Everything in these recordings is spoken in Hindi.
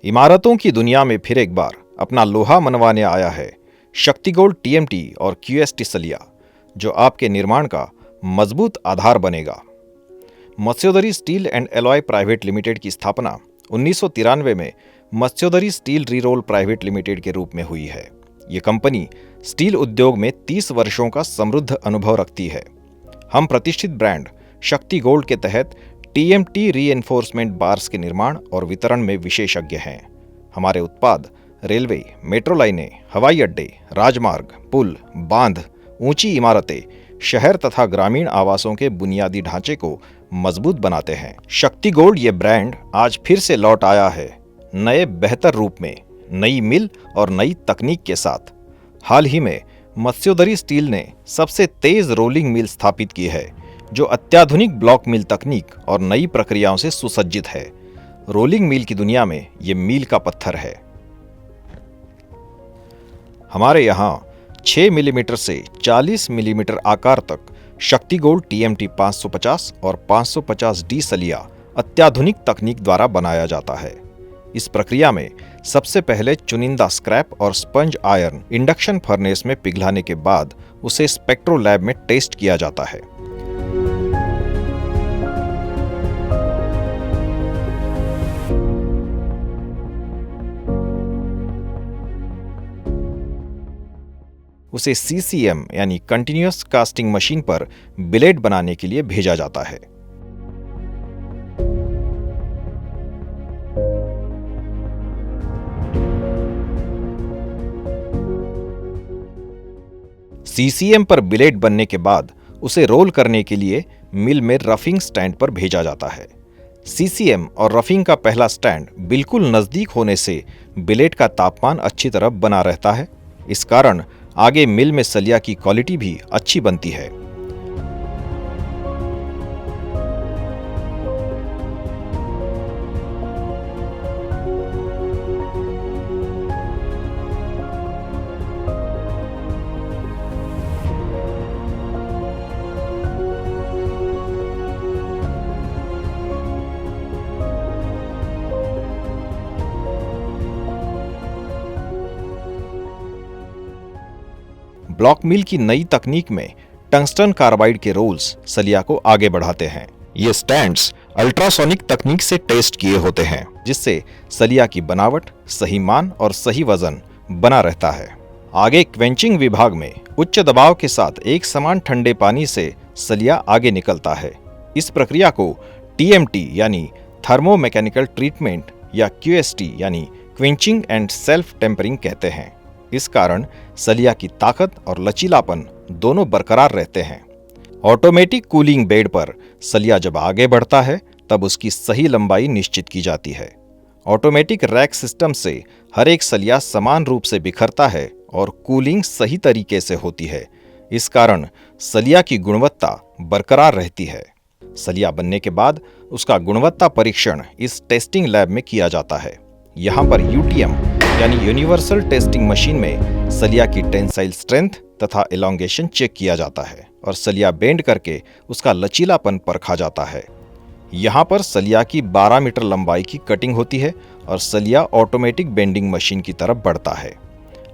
इमारतों की दुनिया में फिर एक बार अपना लोहा मनवाने आया है शक्ति गोल्ड टीएमटी और क्यूएसटी सलिया, जो आपके निर्माण का मजबूत आधार बनेगा। Matsyodari steel and alloy private limited की स्थापना 1993 में Matsyodari steel reroll private limited के रूप में हुई है। ये कंपनी स्टील उद्योग में 30 वर्षों का समृद्ध अनुभव रखती है। हम प्रतिष्ठित ब्रांड शक्ति गोल्ड के तहत टीएमटी रीएनफोर्समेंट बार्स के निर्माण और वितरण में विशेषज्ञ हैं। हमारे उत्पाद रेलवे, मेट्रो लाइनें, हवाई अड्डे, राजमार्ग, पुल, बांध, ऊंची इमारतें, शहर तथा ग्रामीण आवासों के बुनियादी ढांचे को मजबूत बनाते हैं। शक्ति गोल्ड ये ब्रांड आज फिर से लौट आया है, नए बेहतर रूप में, नई मिल और नई तकनीक के साथ। हाल ही में मत्स्योदरी स्टील ने सबसे तेज रोलिंग मिल स्थापित की है, जो अत्याधुनिक ब्लॉक मिल तकनीक और नई प्रक्रियाओं से सुसज्जित है। रोलिंग मिल की दुनिया में ये मील का पत्थर है। हमारे यहाँ 6 मिलीमीटर से 40 मिलीमीटर आकार तक शक्ति गोल्ड टीएमटी 550 और 550D सलिया अत्याधुनिक तकनीक द्वारा बनाया जाता है। इस प्रक्रिया में सबसे पहले चुनिंदा स्क्रैप और स्पंज आयरन इंडक्शन फर्नेस में पिघलाने के बाद उसे स्पेक्ट्रो लैब में टेस्ट किया जाता है। उसे सीसीएम यानी कंटिन्यूअस कास्टिंग मशीन पर बिलेट बनाने के लिए भेजा जाता है। सीसीएम पर बिलेट बनने के बाद उसे रोल करने के लिए मिल में रफिंग स्टैंड पर भेजा जाता है। सीसीएम और रफिंग का पहला स्टैंड बिल्कुल नजदीक होने से बिलेट का तापमान अच्छी तरह बना रहता है। इस कारण आगे मिल में सलिया की क्वालिटी भी अच्छी बनती है। ब्लॉक मिल की नई तकनीक में टंगस्टन कार्बाइड के रोल्स सलिया को आगे बढ़ाते हैं। ये स्टैंड्स अल्ट्रासोनिक तकनीक से टेस्ट किए होते हैं, जिससे सलिया की बनावट, सही मान और सही वजन बना रहता है। आगे क्वेंचिंग विभाग में उच्च दबाव के साथ एक समान ठंडे पानी से सलिया आगे निकलता है। इस प्रक्रिया को टीएमटी यानी थर्मोमैकेनिकल ट्रीटमेंट या क्यूएसटी यानी क्वेंचिंग एंड सेल्फ टेम्परिंग कहते हैं। इस कारण सलिया की ताकत और लचीलापन दोनों बरकरार रहते हैं। ऑटोमेटिक कूलिंग बेड पर सलिया जब आगे बढ़ता है तब उसकी सही लंबाई निश्चित की जाती है। ऑटोमेटिक रैक सिस्टम से हर एक सलिया समान रूप से बिखरता है और कूलिंग सही तरीके से होती है। इस कारण सलिया की गुणवत्ता बरकरार रहती है। सलिया बनने के बाद उसका गुणवत्ता परीक्षण इस टेस्टिंग लैब में किया जाता है। यहाँ पर यूटीएम यानी यूनिवर्सल टेस्टिंग मशीन में सलिया की टेंसाइल स्ट्रेंथ तथा एलोंगेशन चेक किया जाता है और सलिया बेंड करके उसका लचीलापन परखा जाता है। यहाँ पर सलिया की 12 मीटर लंबाई की कटिंग होती है और सलिया ऑटोमेटिक बेंडिंग मशीन की तरफ बढ़ता है।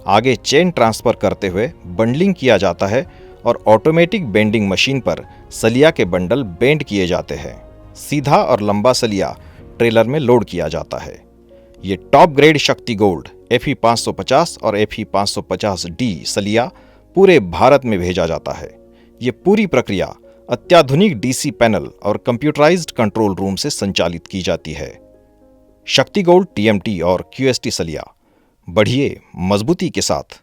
आगे चेन ट्रांसफर करते हुए बंडलिंग किया जाता है और ऑटोमेटिक बेंडिंग मशीन पर सलिया के बंडल बेंड किए जाते हैं। सीधा और लंबा सलिया ट्रेलर में लोड किया जाता है। ये टॉप ग्रेड शक्ति गोल्ड FE 550 और FE 550D सलिया पूरे भारत में भेजा जाता है। ये पूरी प्रक्रिया अत्याधुनिक डीसी पैनल और कंप्यूटराइज्ड कंट्रोल रूम से संचालित की जाती है। शक्ति गोल्ड टीएमटी और क्यूएसटी सलिया, बढ़िए मजबूती के साथ।